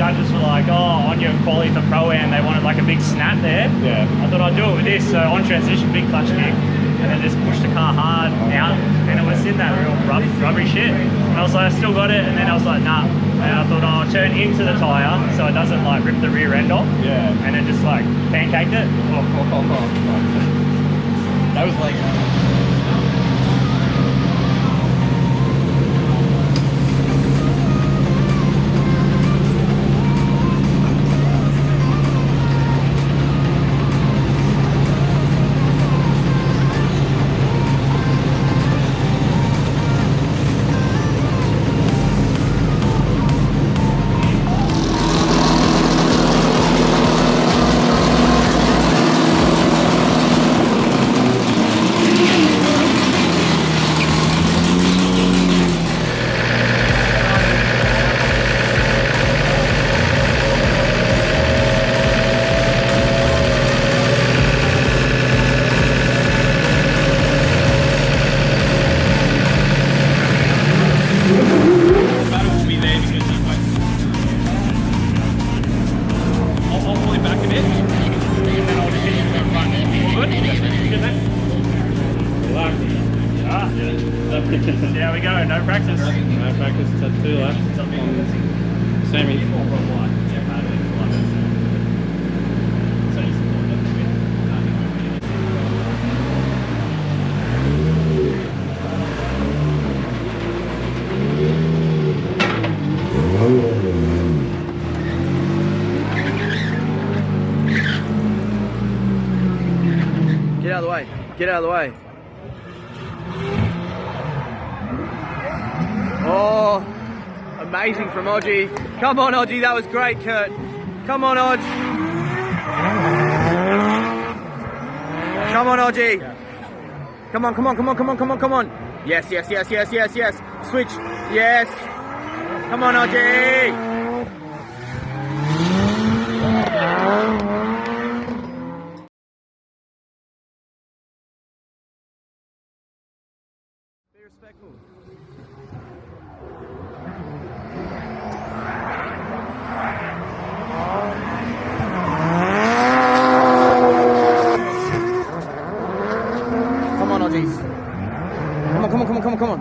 judges were like, oh, on your quality for Pro-Am, they wanted like a big snap there. Yeah. I thought I'd do it with this. So on transition, big clutch kick, and then just push the car hard out, and it was in that real rubbery shit. And I was like, I still got it, and then I was like, nah. And I thought, oh, I'll turn into the tyre so it doesn't like rip the rear end off. Yeah. And then just like pancaked it. That was like... There we go, no practice. No practice, that's 2 laps. Sammy. Get out of the way. Get out of the way. Oh, amazing from Odgie. Come on, Odgie. That was great, Kurt. Come on, Odge. Come on, Odgie. Come on, come on, come on, come on, come on, come on. Yes, yes, yes, yes, yes, yes. Switch. Yes. Come on, Odgie. Be respectful. Come on, Odgies. Come on, come on, come on, come on, come on.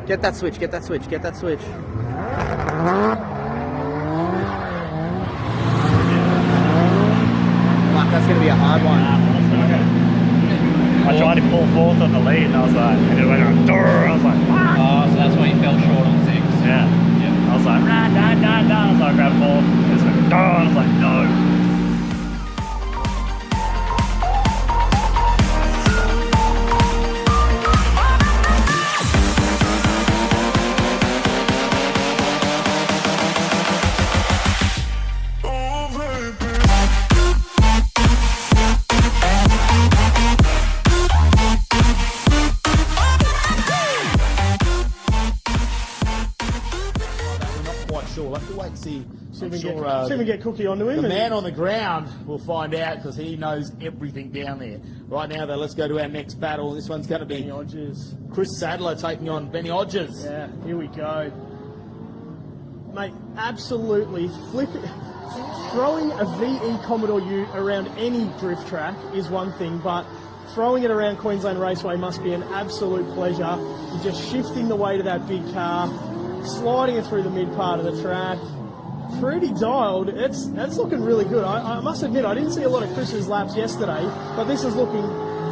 Get that switch, get that switch, get that switch. Fuck, that's going to be a hard one. I tried to pull fourth on the lead, and I was like, and it went on, I was like, fuck. Oh, so that's why you fell short on 6. Yeah. I was like, nah. I was like, grab fourth. It just went, I was like, no. We'll have to wait and see. See if we can get Cookie onto him. The man on the ground will find out because he knows everything down there. Right now, though, let's go to our next battle. This one's going to be Benny Hodges. Chris Sadler taking on Benny Hodges. Yeah, here we go. Mate, absolutely throwing a VE Commodore Ute around any drift track is one thing, but throwing it around Queensland Raceway must be an absolute pleasure. You're just shifting the weight of that big car, sliding it through the mid part of the track. Pretty dialed. That's looking really good. I must admit, I didn't see a lot of Chris's laps yesterday, but this is looking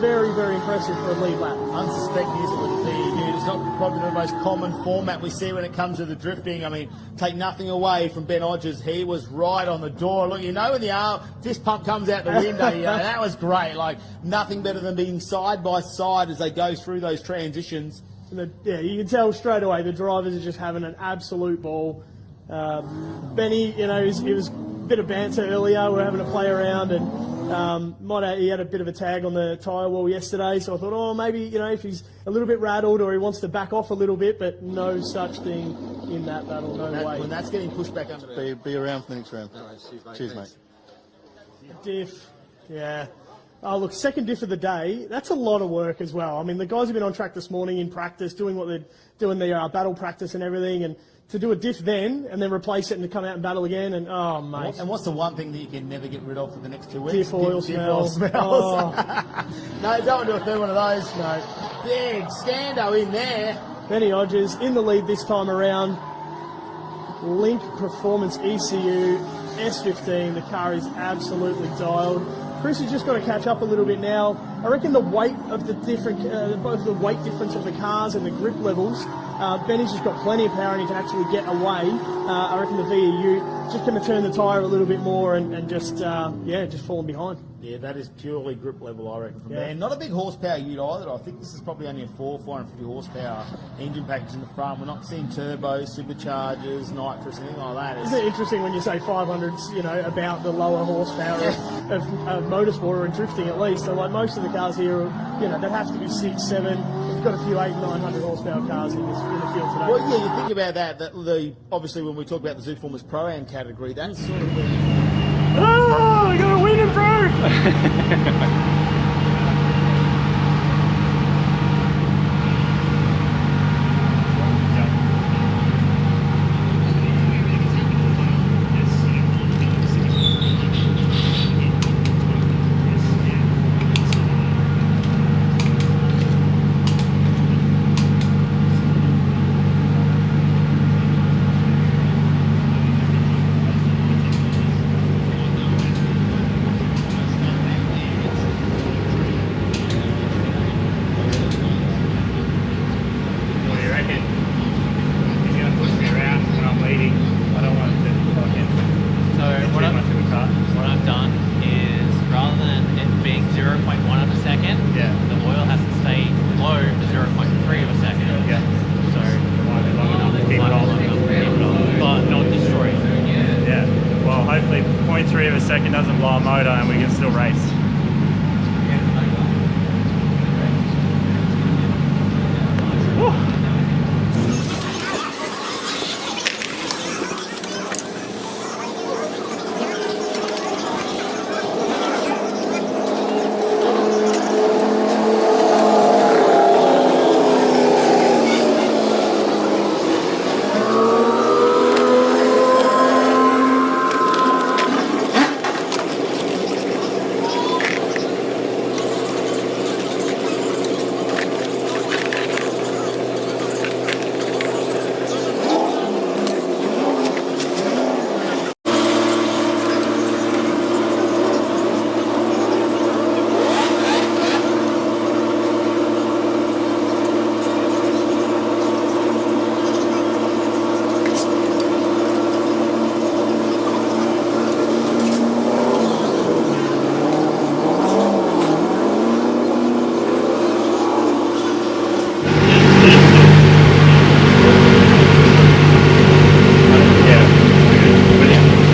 very, very impressive for a lead lap. Unsuspecting, isn't it? It's not probably the most common format we see when it comes to the drifting. I mean, take nothing away from Ben Hodges. He was right on the door. Look, you know when the fist pump comes out the window, that was great. Like, nothing better than being side by side as they go through those transitions. Yeah, you can tell straight away the drivers are just having an absolute ball. Benny, it was a bit of banter earlier. We're having a play around, and he had a bit of a tag on the tyre wall yesterday. So I thought, oh, maybe if he's a little bit rattled or he wants to back off a little bit, but no such thing in that battle. No way. When that's getting pushed back under, Be around for the next round. No, Cheers, mate. Diff, yeah. Look, second diff of the day, that's a lot of work as well. I mean, the guys have been on track this morning in practice, doing what they're doing, their battle practice and everything, and to do a diff then, and then replace it and to come out and battle again, and oh, mate. And what's the one thing that you can never get rid of for the next 2 weeks? Diff oil smells. No, don't want to do a third one of those. No. Big Scando in there. Benny Hodges in the lead this time around. Link Performance ECU S15. The car is absolutely dialed. Chris has just got to catch up a little bit now. I reckon the weight of the different, both the weight difference of the cars and the grip levels, Benny's just got plenty of power and he can actually get away. I reckon the VEU just going to turn the tyre a little bit more and just falling behind. Yeah, that is purely grip level, I reckon, from there. Not a big horsepower ute either. I think this is probably only a 450 horsepower engine package in the front. We're not seeing turbos, superchargers, nitrous, anything like that. Isn't it interesting when you say 500s, you know, about the lower horsepower of motorsport or in drifting at least? So, like, most of the cars here, you know, they have to be 6, 7. We've got a few 800, 900 horsepower cars in the field today. Well, yeah, you think about that. Obviously, when we talk about the Zoo Formers Pro-Am category, that's sort of where... Oh, I got a win in bro! Hopefully 0.3 of a second doesn't blow a motor and we can still race.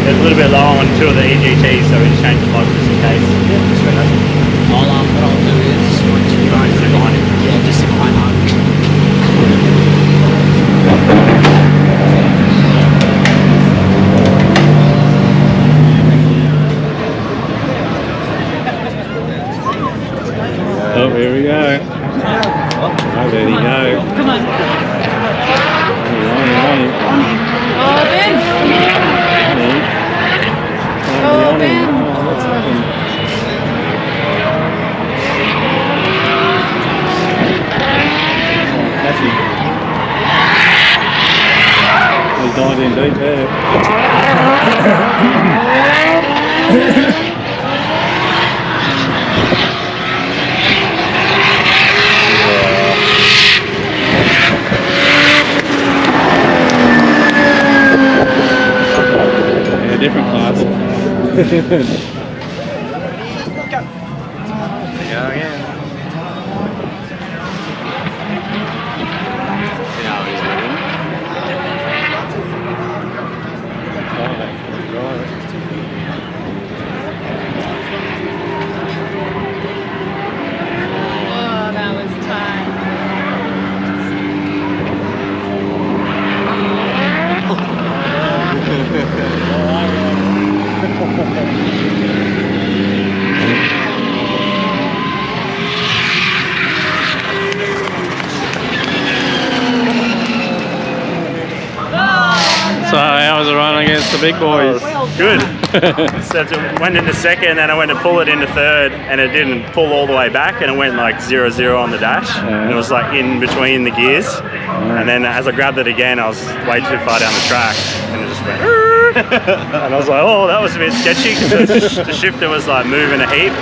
A little bit low on two of the EGTs, so we just changed the plug just in case. What I'll do is You want to sit behind it? yeah, just sit behind home. Oh, here we go. Oh, there you go. Come on. Oh, Ben. Oh, Ben. That's him. He's dived in deep there. Yeah, different class. Go again. See how he's moving. Oh, that was tight. was the run against the big boys? Good. So it went into second, and I went to pull it into third, and it didn't pull all the way back, and it went like 0-0 on the dash. And it was like in between the gears. And then as I grabbed it again, I was way too far down the track, and it just went. And I was like, oh, that was a bit sketchy because the shifter was like moving a heap.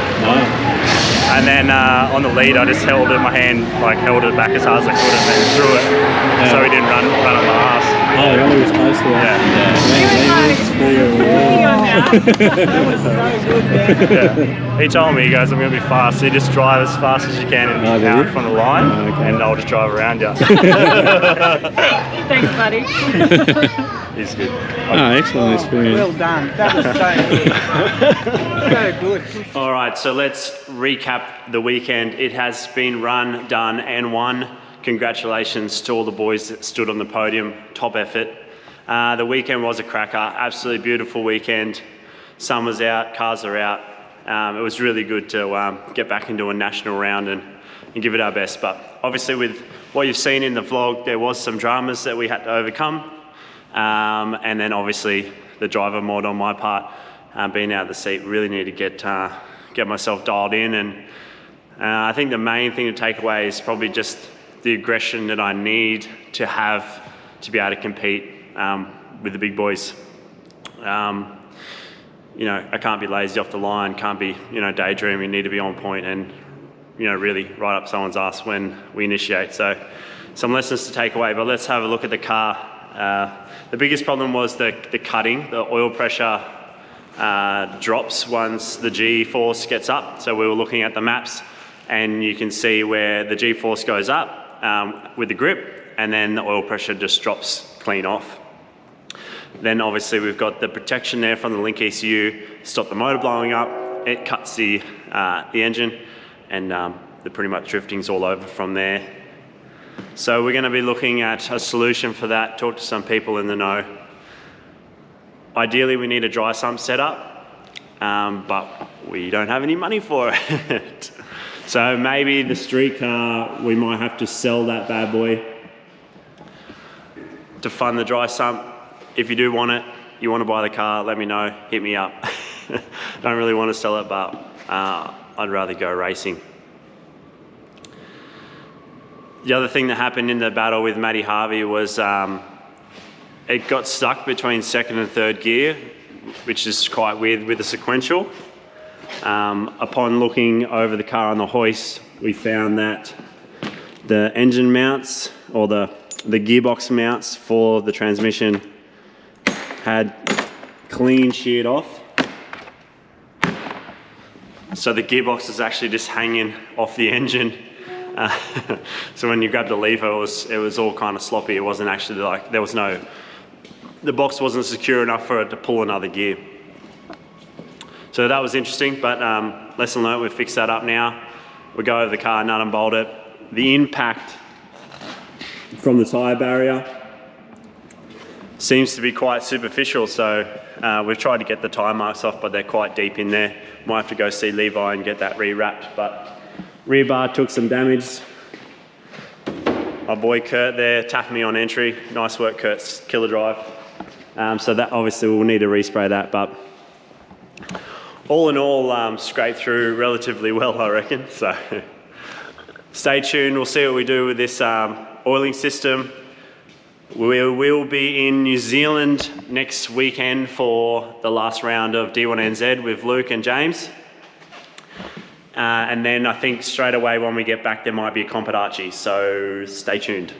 And then on the lead, I just held it, my hand like held it back as hard as I could and then threw it, so he didn't run on my ass. Oh, he always close to that. That was so good, man. He told me, he goes, I'm going to be fast, so you just drive as fast as you can and out from the line, and I'll just drive around you. Thanks, buddy. He's good. Oh, excellent experience. Well done. That was so good. So good. All right, so let's recap the weekend. It has been run, done, and won. Congratulations to all the boys that stood on the podium. Top effort. The weekend was a cracker. Absolutely beautiful weekend. Sun was out, cars are out. It was really good to get back into a national round and give it our best. But obviously with what you've seen in the vlog, there was some dramas that we had to overcome. And then obviously the driver mod on my part, being out of the seat, really need to get myself dialed in. And I think the main thing to take away is probably just the aggression that I need to have to be able to compete with the big boys. You know, I can't be lazy off the line, can't be, daydreaming, need to be on point and, really right up someone's ass when we initiate. So some lessons to take away, but let's have a look at the car. The biggest problem was the cutting. The oil pressure drops once the G-force gets up. So we were looking at the maps and you can see where the G-force goes up with the grip, and then the oil pressure just drops clean off. Then obviously we've got the protection there from the link ECU, stop the motor blowing up. It cuts the engine, and the pretty much drifting's all over from there. So we're going to be looking at a solution for that, talk to some people in the know. Ideally we need a dry sump setup, but we don't have any money for it. So maybe the street car, we might have to sell that bad boy to fund the dry sump. If you do want it, you want to buy the car, let me know, hit me up. Don't really want to sell it, but I'd rather go racing. The other thing that happened in the battle with Matty Harvey was it got stuck between second and third gear, which is quite weird with the sequential. Upon looking over the car on the hoist, we found that the engine mounts, or the gearbox mounts for the transmission, had clean sheared off. So the gearbox is actually just hanging off the engine. So when you grab the lever, it was all kind of sloppy. It wasn't actually like, the box wasn't secure enough for it to pull another gear. So that was interesting, but lesson learned, we've fixed that up now. We go over the car, nut and bolt it. The impact from the tyre barrier seems to be quite superficial, so we've tried to get the tyre marks off, but they're quite deep in there. Might have to go see Levi and get that rewrapped, but rear bar took some damage. My boy Kurt there tapped me on entry. Nice work, Kurt's killer drive. So that obviously we'll need to respray that, but all in all, scraped through relatively well, I reckon. So stay tuned, we'll see what we do with this oiling system. We will be in New Zealand next weekend for the last round of D1NZ with Luke and James. And then I think straight away when we get back there might be a comp at Archie, so stay tuned.